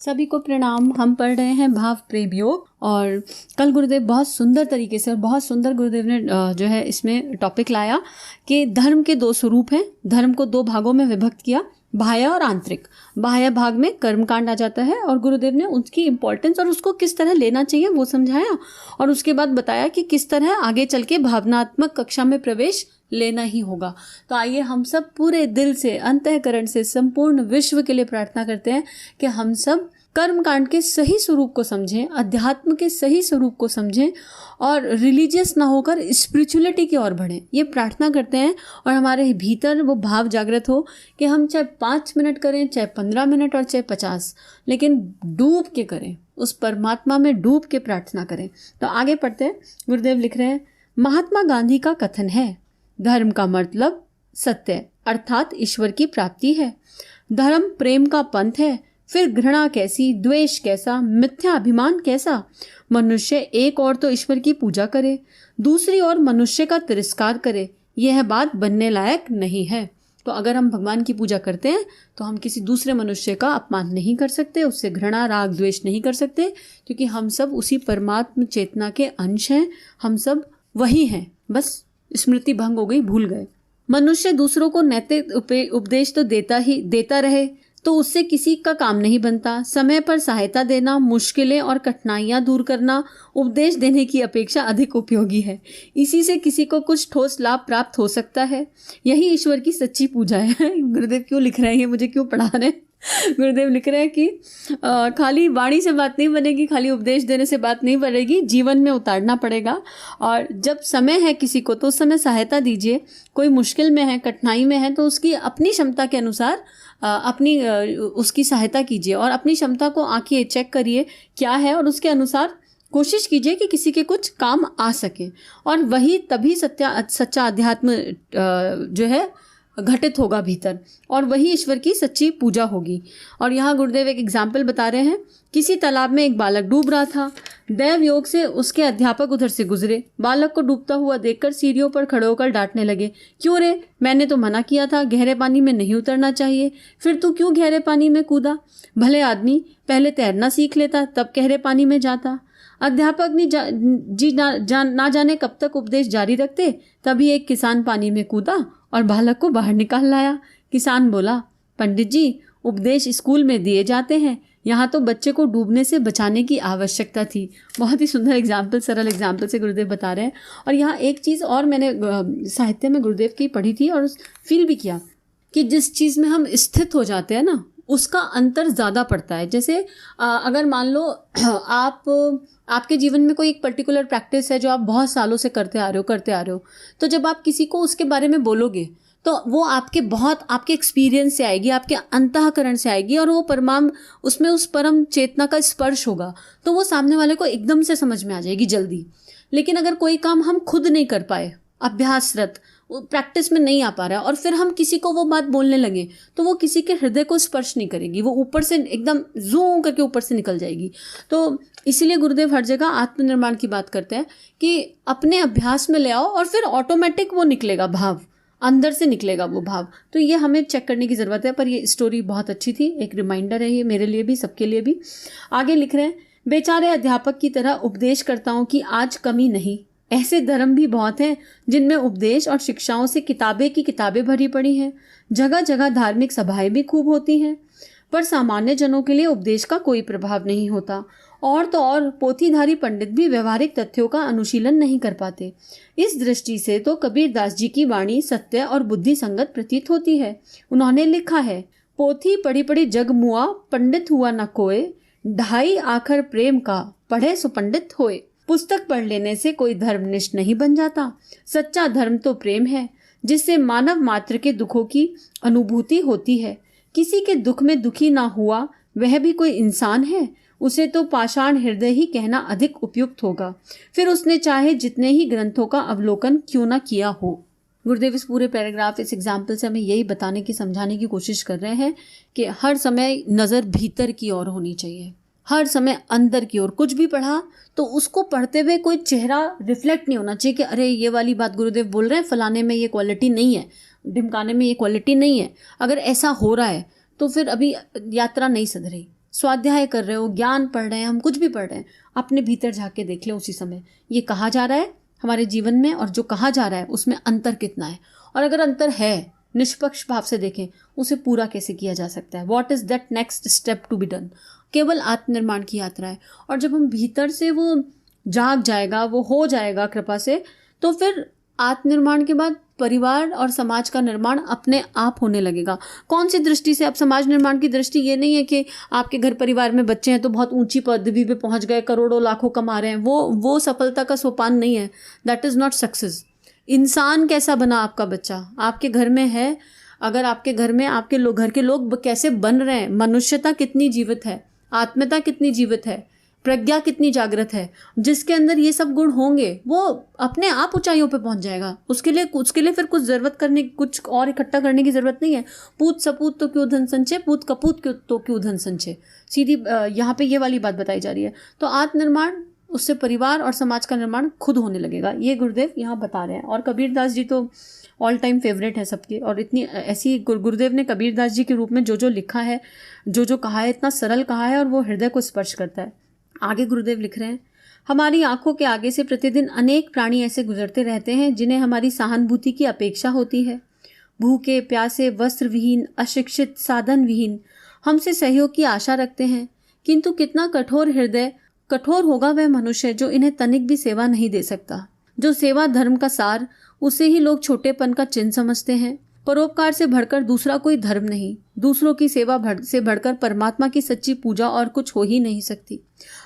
सभी को प्रणाम। हम पढ़ रहे हैं भाव प्रेम योग और कल गुरुदेव बहुत सुंदर तरीके से और बहुत सुंदर गुरुदेव ने जो है इसमें टॉपिक लाया कि धर्म के दो स्वरूप हैं। धर्म को दो भागों में विभक्त किया, बाह्य और आंतरिक। बाह्य भाग में कर्मकांड आ जाता है और गुरुदेव ने उसकी इम्पोर्टेंस और उसको किस तरह लेना चाहिए वो समझाया और उसके बाद बताया कि किस तरह आगे चल के भावनात्मक कक्षा में प्रवेश लेना ही होगा। तो आइए हम सब पूरे दिल से, अंतःकरण से, संपूर्ण विश्व के लिए प्रार्थना करते हैं कि हम सब कर्मकांड के सही स्वरूप को समझें, अध्यात्म के सही स्वरूप को समझें और रिलीजियस ना होकर स्पिरिचुअलिटी की ओर बढ़ें। ये प्रार्थना करते हैं और हमारे भीतर वो भाव जागृत हो कि हम चाहे 5 मिनट करें, चाहे 15 मिनट और चाहे 50, लेकिन डूब के करें, उस परमात्मा में डूब के प्रार्थना करें। तो आगे पढ़ते हैं। गुरुदेव लिख रहे हैं, महात्मा गांधी का कथन है, धर्म का मतलब सत्य अर्थात ईश्वर की प्राप्ति है। धर्म प्रेम का पंथ है, फिर घृणा कैसी, द्वेष कैसा, मिथ्या अभिमान कैसा। मनुष्य एक और तो ईश्वर की पूजा करे, दूसरी ओर मनुष्य का तिरस्कार करे, यह बात बनने लायक नहीं है। तो अगर हम भगवान की पूजा करते हैं तो हम किसी दूसरे मनुष्य का अपमान नहीं कर सकते, उससे घृणा राग द्वेष नहीं कर सकते, क्योंकि हम सब उसी परमात्म चेतना के अंश हैं। हम सब वही हैं, बस स्मृति भंग हो गई, भूल गए। मनुष्य दूसरों को नैतिक उपदेश तो देता रहे तो उससे किसी का काम नहीं बनता। समय पर सहायता देना, मुश्किलें और कठिनाइयां दूर करना उपदेश देने की अपेक्षा अधिक उपयोगी है। इसी से किसी को कुछ ठोस लाभ प्राप्त हो सकता है। यही ईश्वर की सच्ची पूजा है। गुरुदेव क्यों लिख रहे हैं, मुझे क्यों पढ़ा रहे हैं? गुरुदेव लिख रहे हैं कि खाली वाणी से बात नहीं बनेगी, खाली उपदेश देने से बात नहीं बनेगी, जीवन में उतारना पड़ेगा। और जब समय है किसी को तो उस समय सहायता दीजिए। कोई मुश्किल में है, कठिनाई में है, तो उसकी अपनी क्षमता के अनुसार उसकी सहायता कीजिए और अपनी क्षमता को आंकिए, चेक करिए क्या है और उसके अनुसार कोशिश कीजिए कि किसी के कुछ काम आ सके। और वही तभी सच्चा अध्यात्म जो है घटित होगा भीतर, और वही ईश्वर की सच्ची पूजा होगी। और यहाँ गुरुदेव एक एग्जाम्पल बता रहे हैं। किसी तालाब में एक बालक डूब रहा था। दैव योग से उसके अध्यापक उधर से गुजरे। बालक को डूबता हुआ देखकर सीढ़ियों पर खड़े होकर डांटने लगे, क्यों रे, मैंने तो मना किया था, गहरे पानी में नहीं उतरना चाहिए, फिर तू क्यों गहरे पानी में कूदा? भले आदमी, पहले तैरना सीख लेता तब गहरे पानी में जाता। अध्यापक ना जाने कब तक उपदेश जारी रखते, तभी एक किसान पानी में कूदा और बालक को बाहर निकाल लाया। किसान बोला, पंडित जी, उपदेश स्कूल में दिए जाते हैं, यहाँ तो बच्चे को डूबने से बचाने की आवश्यकता थी। बहुत ही सुंदर एग्जाम्पल, सरल एग्जाम्पल से गुरुदेव बता रहे हैं। और यहाँ एक चीज़ और मैंने साहित्य में गुरुदेव की पढ़ी थी और फील भी किया कि जिस चीज़ में हम स्थित हो जाते हैं ना, उसका अंतर ज़्यादा पड़ता है। जैसे अगर मान लो आपके जीवन में कोई एक पर्टिकुलर प्रैक्टिस है जो आप बहुत सालों से करते आ रहे हो, तो जब आप किसी को उसके बारे में बोलोगे तो वो आपके एक्सपीरियंस से आएगी, आपके अंतःकरण से आएगी और वो उसमें उस परम चेतना का स्पर्श होगा, तो वो सामने वाले को एकदम से समझ में आ जाएगी जल्दी। लेकिन अगर कोई काम हम खुद नहीं कर पाए, अभ्यासरत, प्रैक्टिस में नहीं आ पा रहा है और फिर हम किसी को वो बात बोलने लगे, तो वो किसी के हृदय को स्पर्श नहीं करेगी, वो ऊपर से एकदम जूम करके ऊपर से निकल जाएगी। तो इसीलिए गुरुदेव हर जगह आत्मनिर्माण की बात करते हैं कि अपने अभ्यास में ले आओ और फिर ऑटोमेटिक वो निकलेगा भाव, अंदर से निकलेगा वो भाव। तो ये हमें चेक करने की ज़रूरत है। पर ये स्टोरी बहुत अच्छी थी, एक रिमाइंडर है ये मेरे लिए भी, सबके लिए भी। आगे लिख रहे हैं, बेचारे अध्यापक की तरह उपदेशकर्ताओं की आज कमी नहीं। ऐसे धर्म भी बहुत हैं जिनमें उपदेश और शिक्षाओं से किताबें की किताबें भरी पड़ी हैं। जगह जगह धार्मिक सभाएं भी खूब होती हैं, पर सामान्य जनों के लिए उपदेश का कोई प्रभाव नहीं होता। और तो और पोथीधारी पंडित भी व्यवहारिक तथ्यों का अनुशीलन नहीं कर पाते। इस दृष्टि से तो कबीरदास जी की वाणी सत्य और बुद्धि संगत प्रतीत होती है। उन्होंने लिखा है, पोथी पढ़ी पढ़ी जग मुआ, पंडित हुआ न कोय, ढाई आखर प्रेम का, पढ़े सो पंडित होए। पुस्तक पढ़ लेने से कोई धर्मनिष्ठ नहीं बन जाता। सच्चा धर्म तो प्रेम है, जिससे मानव मात्र के दुखों की अनुभूति होती है। किसी के दुख में दुखी ना हुआ वह भी कोई इंसान है, उसे तो पाषाण हृदय ही कहना अधिक उपयुक्त होगा, फिर उसने चाहे जितने ही ग्रंथों का अवलोकन क्यों ना किया हो। गुरुदेव इस पूरे पैराग्राफ, इस एग्जाम्पल से हमें यही बताने की, समझाने की कोशिश कर रहे हैं कि हर समय नज़र भीतर की ओर होनी चाहिए, हर समय अंदर की ओर। कुछ भी पढ़ा तो उसको पढ़ते हुए कोई चेहरा रिफ्लेक्ट नहीं होना चाहिए कि अरे ये वाली बात गुरुदेव बोल रहे हैं, फलाने में ये क्वालिटी नहीं है, ढिमकाने में ये क्वालिटी नहीं है। अगर ऐसा हो रहा है तो फिर अभी यात्रा नहीं सध रही। स्वाध्याय कर रहे हो, ज्ञान पढ़ रहे हैं, हम कुछ भी पढ़ रहे हैं, अपने भीतर झांक के देख ले उसी समय ये कहा जा रहा है हमारे जीवन में और जो कहा जा रहा है उसमें अंतर कितना है, और अगर अंतर है निष्पक्ष भाव से देखें उसे पूरा कैसे किया जा सकता है, what is that next step to be done. केवल आत्मनिर्माण की यात्रा है, और जब हम भीतर से वो जाग जाएगा, वो हो जाएगा कृपा से, तो फिर आत्मनिर्माण के बाद परिवार और समाज का निर्माण अपने आप होने लगेगा। कौन सी दृष्टि से? अब समाज निर्माण की दृष्टि ये नहीं है कि आपके घर परिवार में बच्चे हैं तो बहुत ऊंची पदवी पे पहुंच गए, करोड़ों लाखों कमा रहे हैं, वो सफलता का सोपान नहीं है। That is not success. इंसान कैसा बना आपका बच्चा, आपके घर में है, अगर आपके घर में आपके लोग, घर के लोग कैसे बन रहे हैं, मनुष्यता कितनी जीवित है, आत्मीयता कितनी जीवित है, प्रज्ञा कितनी जागृत है, जिसके अंदर ये सब गुण होंगे वो अपने आप ऊंचाइयों पे पहुंच जाएगा। उसके लिए फिर कुछ ज़रूरत करने, कुछ और इकट्ठा करने की ज़रूरत नहीं है। पूत सपूत तो क्यों धन संचय, पूत कपूत क्यों तो क्यों धन संचय, सीधी यहाँ पे ये वाली बात बताई जा रही है। तो आत्मनिर्माण, उससे परिवार और समाज का निर्माण खुद होने लगेगा, ये गुरुदेव यहाँ बता रहे हैं। और कबीरदास जी तो ऑल टाइम फेवरेट है सबके, और इतनी ऐसी गुरुदेव ने कबीरदास जी के रूप में जो जो लिखा है, जो जो कहा है, इतना सरल कहा है और वो हृदय को स्पर्श करता है। आगे गुरुदेव लिख रहे हैं, हमारी आंखों के आगे से प्रतिदिन अनेक प्राणी ऐसे गुजरते रहते हैं जिन्हें हमारी सहानुभूति की अपेक्षा होती है। भूखे प्यासे, वस्त्र विहीन, अशिक्षित, साधन विहीन, हमसे सहयोग की आशा रखते हैं, किंतु कितना कठोर होगा वह मनुष्य जो इन्हें तनिक भी सेवा नहीं दे सकता। जो सेवा धर्म का सार, उसे ही लोग छोटेपन का चिन्ह समझते हैं। परोपकार से बढ़कर दूसरा कोई धर्म नहीं, दूसरों की सेवा से बढ़कर परमात्मा की सच्ची पूजा और कुछ हो ही नहीं सकती।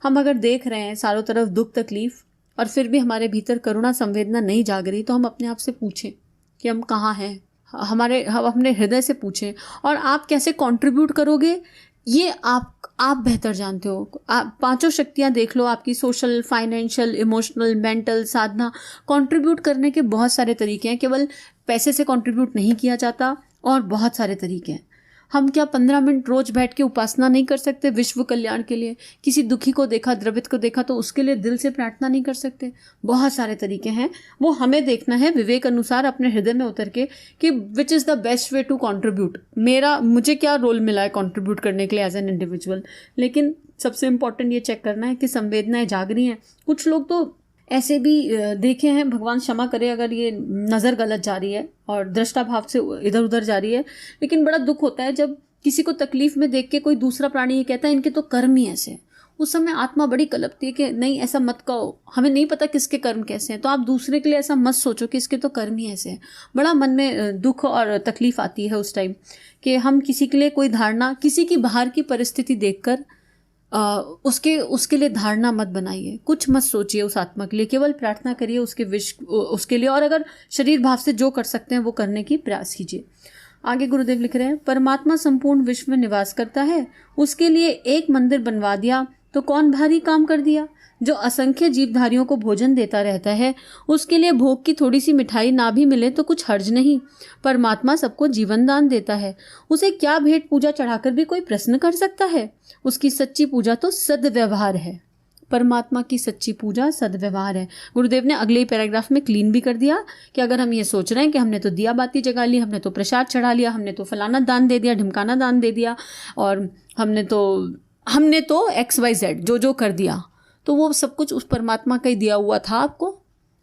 हम अगर देख रहे हैं चारों तरफ दुख तकलीफ और फिर भी हमारे भीतर करुणा संवेदना नहीं जाग रही, तो हम अपने आप से पूछें कि हम कहाँ हैं, हम अपने हृदय से पूछें। और आप कैसे कंट्रीब्यूट करोगे ये आप बेहतर जानते हो। आप पांचों शक्तियाँ देख लो, आपकी सोशल, फाइनेंशियल, इमोशनल, मेंटल, साधना। कंट्रीब्यूट करने के बहुत सारे तरीके हैं, केवल पैसे से कंट्रीब्यूट नहीं किया जाता, और बहुत सारे तरीके हैं। हम क्या 15 मिनट रोज बैठ के उपासना नहीं कर सकते विश्व कल्याण के लिए? किसी दुखी को देखा, द्रवित को देखा तो उसके लिए दिल से प्रार्थना नहीं कर सकते? बहुत सारे तरीके हैं, वो हमें देखना है विवेक अनुसार अपने हृदय में उतर के कि which is the best way to contribute. मुझे क्या रोल मिला है कंट्रीब्यूट करने के लिए एज एन इंडिविजुअल। लेकिन सबसे इम्पॉर्टेंट ये चेक करना है कि संवेदनाएं जाग रही हैं। कुछ लोग तो ऐसे भी देखे हैं, भगवान क्षमा करे अगर ये नज़र गलत जा रही है और दृष्टा भाव से इधर उधर जा रही है, लेकिन बड़ा दुख होता है जब किसी को तकलीफ में देख के कोई दूसरा प्राणी ये कहता है इनके तो कर्म ही ऐसे हैं। उस समय आत्मा बड़ी कलपती है कि नहीं, ऐसा मत कहो, हमें नहीं पता किसके कर्म कैसे हैं, तो आप दूसरे के लिए ऐसा मत सोचो कि इसके तो कर्म ही ऐसे हैं। बड़ा मन में दुख और तकलीफ आती है उस टाइम कि हम किसी के लिए कोई धारणा, किसी की बाहर की परिस्थिति देखकर उसके लिए धारणा मत बनाइए, कुछ मत सोचिए उस आत्मा के लिए, केवल प्रार्थना करिए उसके लिए, और अगर शरीर भाव से जो कर सकते हैं वो करने की प्रयास कीजिए। आगे गुरुदेव लिख रहे हैं, परमात्मा संपूर्ण विश्व में निवास करता है, उसके लिए एक मंदिर बनवा दिया तो कौन भारी काम कर दिया। जो असंख्य जीवधारियों को भोजन देता रहता है, उसके लिए भोग की थोड़ी सी मिठाई ना भी मिले तो कुछ हर्ज नहीं। परमात्मा सबको जीवन दान देता है, उसे क्या भेंट पूजा चढ़ाकर भी कोई प्रश्न कर सकता है? उसकी सच्ची पूजा तो सद्व्यवहार है। परमात्मा की सच्ची पूजा सद्व्यवहार है। गुरुदेव ने अगले ही पैराग्राफ में क्लीन भी कर दिया कि अगर हम ये सोच रहे हैं कि हमने तो दिया बाती जगा ली, हमने तो प्रसाद चढ़ा लिया, हमने तो फलाना दान दे दिया, ढिमकाना दान दे दिया, और हमने तो XYZ जो कर दिया, तो वो सब कुछ उस परमात्मा का ही दिया हुआ था आपको,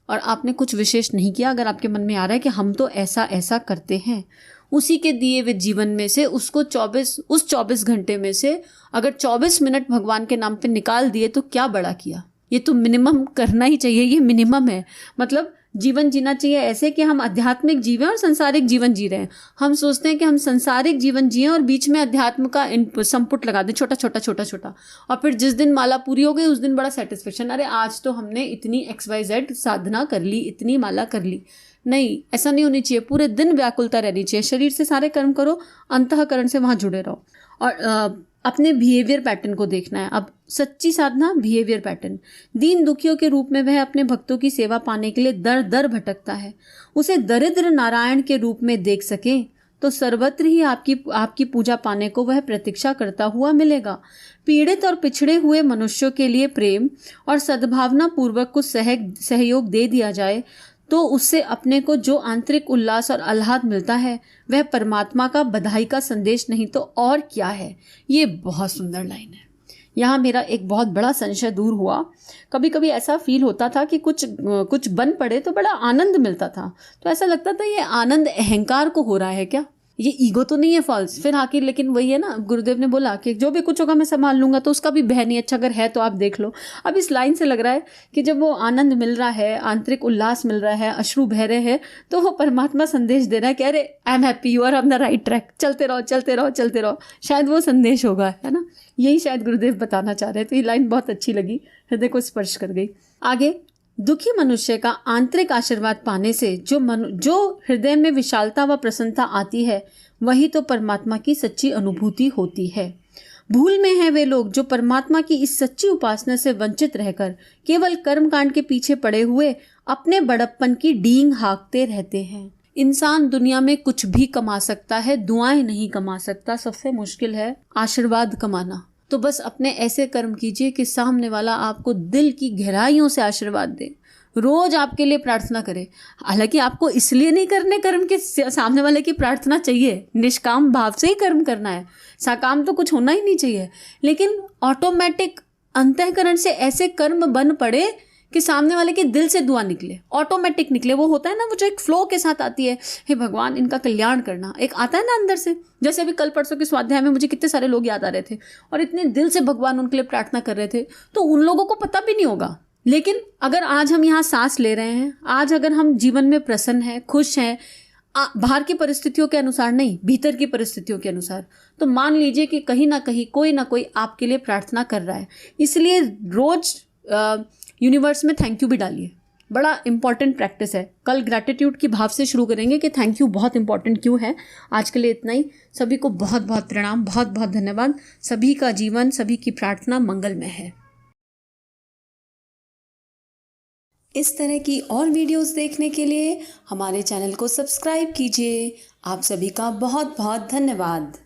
और आपने कुछ विशेष नहीं किया। अगर आपके मन में आ रहा है कि हम तो ऐसा ऐसा करते हैं, उसी के दिए हुए जीवन में से उसको 24 घंटे में से अगर 24 मिनट भगवान के नाम पे निकाल दिए तो क्या बड़ा किया। ये तो मिनिमम करना ही चाहिए, ये मिनिमम है। मतलब जीवन जीना चाहिए ऐसे कि हम आध्यात्मिक जीवें और संसारिक जीवन जी रहे हैं। हम सोचते हैं कि हम संसारिक जीवन जिए और बीच में अध्यात्म का संपुट लगा दें, छोटा छोटा, और फिर जिस दिन माला पूरी हो गई उस दिन बड़ा सेटिस्फेक्शन, अरे आज तो हमने इतनी XYZ साधना कर ली, इतनी माला कर ली। नहीं, ऐसा नहीं होनी चाहिए। पूरे दिन व्याकुलता रहनी चाहिए। शरीर से सारे कर्म करो, अंतःकरण से वहाँ जुड़े रहो, और अपने बिहेवियर पैटर्न को देखना है। अब सच्ची साधना बिहेवियर पैटर्न। दीन दुखियों के रूप में वह अपने भक्तों की सेवा पाने के लिए दर दर भटकता है। उसे दरिद्र नारायण के रूप में देख सके तो सर्वत्र ही आपकी पूजा पाने को वह प्रतीक्षा करता हुआ मिलेगा। पीड़ित और पिछड़े हुए मनुष्यों के लिए प्रेम और सद्भावना पूर्वक कुछ सहयोग दे दिया जाए तो उससे अपने को जो आंतरिक उल्लास और आह्लाद मिलता है वह परमात्मा का बधाई का संदेश नहीं तो और क्या है। ये बहुत सुंदर लाइन है। यहाँ मेरा एक बहुत बड़ा संशय दूर हुआ। कभी कभी ऐसा फील होता था कि कुछ बन पड़े तो बड़ा आनंद मिलता था, तो ऐसा लगता था ये आनंद अहंकार को हो रहा है क्या, ये ईगो तो नहीं है फॉल्स। फिर आखिर लेकिन वही है ना, गुरुदेव ने बोला कि जो भी कुछ होगा मैं संभाल लूंगा, तो उसका भी भय नहीं। अच्छा अगर है तो आप देख लो। अब इस लाइन से लग रहा है कि जब वो आनंद मिल रहा है, आंतरिक उल्लास मिल रहा है, अश्रु बह रहे हैं, तो वो परमात्मा संदेश दे रहा है कि अरे I am happy, you are on the right track, चलते रहो चलते रहो चलते रहो। शायद वो संदेश होगा, है ना, यही शायद गुरुदेव बताना चाह रहे हैं। तो ये लाइन बहुत अच्छी लगी, हृदय को स्पर्श कर गई। आगे, दुखी मनुष्य का आंतरिक आशीर्वाद पाने से जो हृदय में विशालता व प्रसन्नता आती है, वही तो परमात्मा की सच्ची अनुभूति होती है। भूल में हैं वे लोग जो परमात्मा की इस सच्ची उपासना से वंचित रहकर केवल कर्मकांड के पीछे पड़े हुए अपने बड़प्पन की डींग हाँकते रहते हैं। इंसान दुनिया में कुछ भी कमा सकता है, दुआएं नहीं कमा सकता। सबसे मुश्किल है आशीर्वाद कमाना। तो बस अपने ऐसे कर्म कीजिए कि सामने वाला आपको दिल की गहराइयों से आशीर्वाद दे, रोज आपके लिए प्रार्थना करे। हालांकि आपको इसलिए नहीं करने कर्म के सामने वाले की प्रार्थना चाहिए, निष्काम भाव से ही कर्म करना है, सकाम तो कुछ होना ही नहीं चाहिए। लेकिन ऑटोमेटिक अंतःकरण से ऐसे कर्म बन पड़े कि सामने वाले के दिल से दुआ निकले, ऑटोमेटिक निकले। वो होता है ना, वो जो एक फ्लो के साथ आती है, हे भगवान इनका कल्याण करना, एक आता है ना अंदर से। जैसे अभी कल परसों के स्वाध्याय में मुझे कितने सारे लोग याद आ रहे थे और इतने दिल से भगवान उनके लिए प्रार्थना कर रहे थे, तो उन लोगों को पता भी नहीं होगा। लेकिन अगर आज हम यहाँ सांस ले रहे हैं, आज अगर हम जीवन में प्रसन्न हैं, खुश हैं, बाहर की परिस्थितियों के अनुसार नहीं, भीतर की परिस्थितियों के अनुसार, तो मान लीजिए कि कहीं ना कहीं कोई ना कोई आपके लिए प्रार्थना कर रहा है। इसलिए रोज यूनिवर्स में थैंक यू भी डालिए, बड़ा इंपॉर्टेंट प्रैक्टिस है। कल ग्रैटिट्यूड की भाव से शुरू करेंगे कि थैंक यू बहुत इंपॉर्टेंट क्यों है। आज के लिए इतना ही। सभी को बहुत बहुत प्रणाम, बहुत बहुत धन्यवाद। सभी का जीवन, सभी की प्रार्थना मंगलमय है। इस तरह की और वीडियोस देखने के लिए हमारे चैनल को सब्सक्राइब कीजिए। आप सभी का बहुत बहुत धन्यवाद।